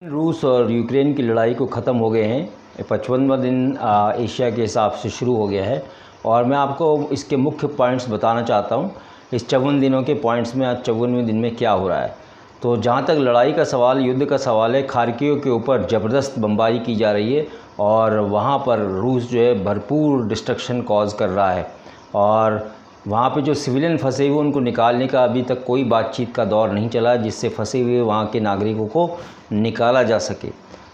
रूस और यूक्रेन की लड़ाई को ख़त्म हो गए हैं। 55वां दिन एशिया के हिसाब से शुरू हो गया है और मैं आपको इसके मुख्य पॉइंट्स बताना चाहता हूँ। इस 54 दिनों के पॉइंट्स में आज 54वें दिन में क्या हो रहा है। तो जहाँ तक लड़ाई का सवाल, युद्ध का सवाल है, खार्किव के ऊपर ज़बरदस्त बमबारी की जा रही है और वहाँ पर रूस जो है भरपूर डिस्ट्रक्शन कॉज कर रहा है और वहाँ पे जो सिविलियन फंसे हुए उनको निकालने का अभी तक कोई बातचीत का दौर नहीं चला जिससे फंसे हुए वहाँ के नागरिकों को निकाला जा सके।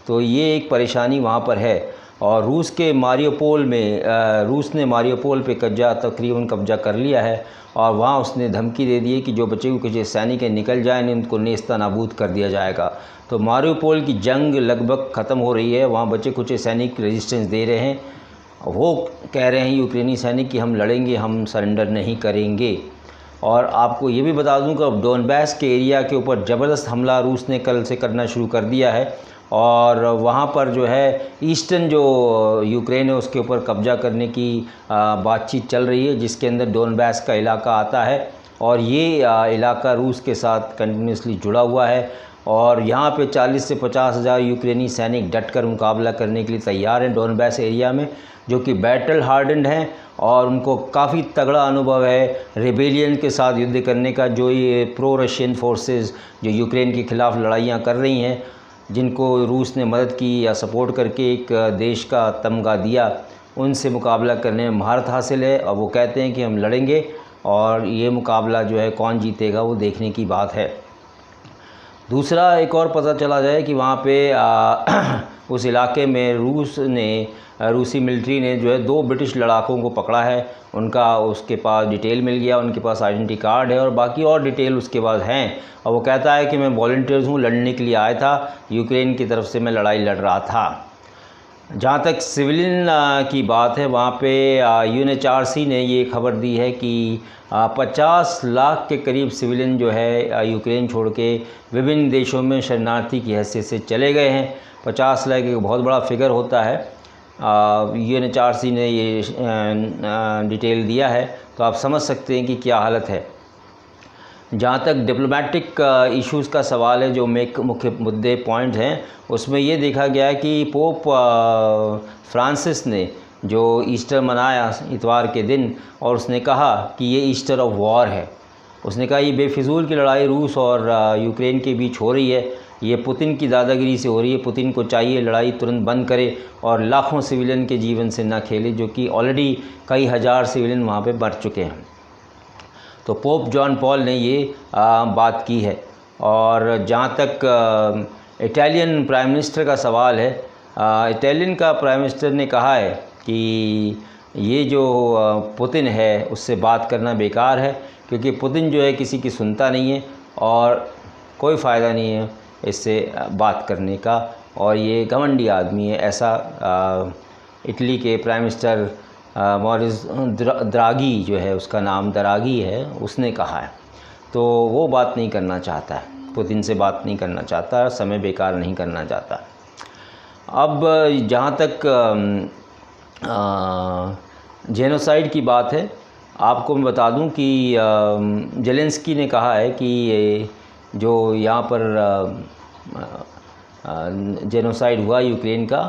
तो ये एक परेशानी वहाँ पर है। और रूस के मारियोपोल में रूस ने मारियोपोल पे तकरीबन कब्जा कर लिया है और वहाँ उसने धमकी दे दी है कि जो बचे हुए कुछ सैनिक निकल जाएँ उनको नेस्ता नाबूद कर दिया जाएगा। तो मारियोपोल की जंग लगभग ख़त्म हो रही है। वहाँ बचे कुछ सैनिक रेजिस्टेंस दे रहे हैं। वो कह रहे हैं यूक्रेनी सैनिक कि हम लड़ेंगे, हम सरेंडर नहीं करेंगे। और आपको ये भी बता दूं कि डोनबास के एरिया के ऊपर ज़बरदस्त हमला रूस ने कल से करना शुरू कर दिया है और वहाँ पर जो है ईस्टर्न जो यूक्रेन है उसके ऊपर कब्जा करने की बातचीत चल रही है, जिसके अंदर डोनबास का इलाका आता है और ये इलाका रूस के साथ कंटिन्यूसली जुड़ा हुआ है। और यहाँ पे 40 से 50 हज़ार यूक्रेनी सैनिक डटकर मुकाबला करने के लिए तैयार हैं डोनबास एरिया में, जो कि बैटल हार्डन्ड हैं और उनको काफ़ी तगड़ा अनुभव है रेबेलियन के साथ युद्ध करने का। जो ये प्रो रशियन फोर्सेस जो यूक्रेन के ख़िलाफ़ लड़ाइयाँ कर रही हैं, जिनको रूस ने मदद की या सपोर्ट करके एक देश का तमगा दिया, उनसे मुकाबला करने में महारत हासिल है। और वो कहते हैं कि हम लड़ेंगे और ये मुकाबला जो है कौन जीतेगा वो देखने की बात है। दूसरा एक और पता चला जाए कि वहाँ पे उस इलाके में रूसी मिलिट्री ने जो है 2 ब्रिटिश लड़ाकों को पकड़ा है। उनका उसके पास डिटेल मिल गया, उनके पास आइडेंटिटी कार्ड है और बाकी और डिटेल उसके पास हैं। और वो कहता है कि मैं वॉलंटियर्स हूँ, लड़ने के लिए आया था, यूक्रेन की तरफ से मैं लड़ाई लड़ रहा था। जहाँ तक सिविलियन की बात है, वहाँ पे UNHRC ने ये खबर दी है कि 50 लाख के करीब सिविलियन जो है यूक्रेन छोड़ के विभिन्न देशों में शरणार्थी की हैसियत से चले गए हैं। 50 लाख एक बहुत बड़ा फिगर होता है। UNHRC ने ये डिटेल दिया है, तो आप समझ सकते हैं कि क्या हालत है। जहाँ तक डिप्लोमेटिक इश्यूज़ का सवाल है, जो मुख्य मुद्दे पॉइंट हैं, उसमें ये देखा गया है कि पोप फ्रांसिस ने जो ईस्टर मनाया इतवार के दिन, और उसने कहा कि ये ईस्टर ऑफ वॉर है। उसने कहा ये बेफिजूल की लड़ाई रूस और यूक्रेन के बीच हो रही है, ये पुतिन की दादागिरी से हो रही है। पुतिन को चाहिए लड़ाई तुरंत बंद करे और लाखों सिविलियन के जीवन से ना खेले, जो कि ऑलरेडी कई हज़ार सिविलियन वहाँ पे मर चुके हैं। तो पोप जॉन पॉल ने ये बात की है। और जहाँ तक इटालियन प्राइम मिनिस्टर का सवाल है, इटालियन का प्राइम मिनिस्टर ने कहा है कि ये जो पुतिन है उससे बात करना बेकार है, क्योंकि पुतिन जो है किसी की सुनता नहीं है और कोई फ़ायदा नहीं है इससे बात करने का, और ये घमंडी आदमी है। ऐसा इटली के प्राइम मिनिस्टर मॉरिस द्रागी जो है, उसका नाम दरागी है, उसने कहा है। तो वो बात नहीं करना चाहता है, पुतिन से बात नहीं करना चाहता, समय बेकार नहीं करना चाहता। अब जहाँ तक जेनोसाइड की बात है, आपको मैं बता दूं कि जेलेंस्की ने कहा है कि जो यहाँ पर जेनोसाइड हुआ यूक्रेन का,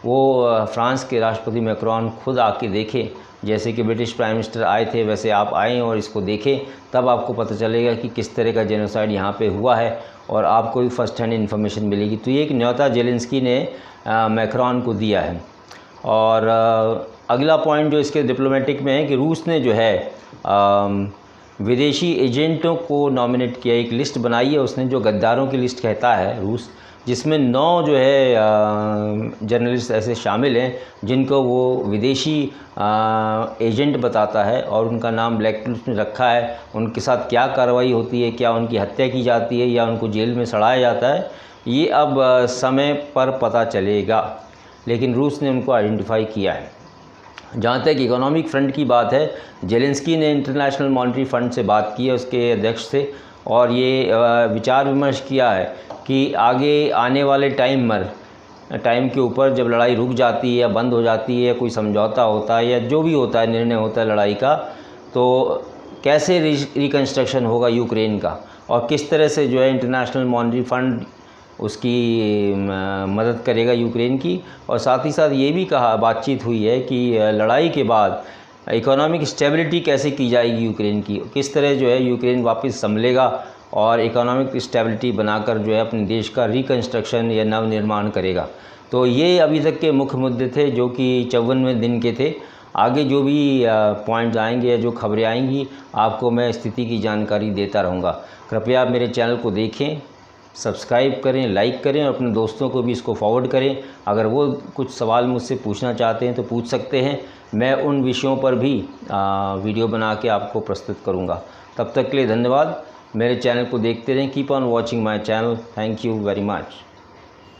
वो फ्रांस के राष्ट्रपति मैक्रोन खुद आके देखें। जैसे कि ब्रिटिश प्राइम मिनिस्टर आए थे, वैसे आप आएँ और इसको देखें, तब आपको पता चलेगा कि किस तरह का जेनोसाइड यहाँ पे हुआ है और आपको भी फर्स्ट हैंड इन्फॉर्मेशन मिलेगी। तो ये एक न्योता जेलेंस्की ने मैक्रोन को दिया है। और अगला पॉइंट जो इसके डिप्लोमेटिक में है कि रूस ने जो है विदेशी एजेंटों को नॉमिनेट किया, एक लिस्ट बनाई है उसने, जो गद्दारों की लिस्ट कहता है रूस, जिसमें 9 जो है जर्नलिस्ट ऐसे शामिल हैं जिनको वो विदेशी एजेंट बताता है और उनका नाम ब्लैक लिस्ट में रखा है। उनके साथ क्या कार्रवाई होती है, क्या उनकी हत्या की जाती है या उनको जेल में सड़ाया जाता है, ये अब समय पर पता चलेगा, लेकिन रूस ने उनको आइडेंटिफाई किया है। जहाँ तक इकोनॉमिक फ्रंट की बात है, जेलेंस्की ने इंटरनेशनल मॉनेटरी फ़ंड से बात की है, उसके अध्यक्ष से, और ये विचार विमर्श किया है कि आगे आने वाले टाइम के ऊपर जब लड़ाई रुक जाती है या बंद हो जाती है या कोई समझौता होता है या जो भी होता है, निर्णय होता है लड़ाई का, तो कैसे रिकन्स्ट्रक्शन होगा यूक्रेन का और किस तरह से जो है इंटरनेशनल मॉनेटरी फ़ंड उसकी मदद करेगा यूक्रेन की। और साथ ही साथ ये भी बातचीत हुई है कि लड़ाई के बाद इकोनॉमिक स्टेबिलिटी कैसे की जाएगी यूक्रेन की, किस तरह जो है यूक्रेन वापस संभलेगा और इकोनॉमिक स्टेबिलिटी बनाकर जो है अपने देश का रिकन्स्ट्रक्शन या नवनिर्माण करेगा। तो ये अभी तक के मुख्य मुद्दे थे जो कि 54वें दिन के थे। आगे जो भी पॉइंट्स आएंगे या जो खबरें आएंगी आपको मैं स्थिति की जानकारी देता रहूँगा। कृपया आप मेरे चैनल को देखें, सब्सक्राइब करें, लाइक करें और अपने दोस्तों को भी इसको फॉरवर्ड करें। अगर वो कुछ सवाल मुझसे पूछना चाहते हैं तो पूछ सकते हैं, मैं उन विषयों पर भी वीडियो बना के आपको प्रस्तुत करूँगा। तब तक के लिए धन्यवाद। मेरे चैनल को देखते रहें। Keep on watching my channel. Thank you very much.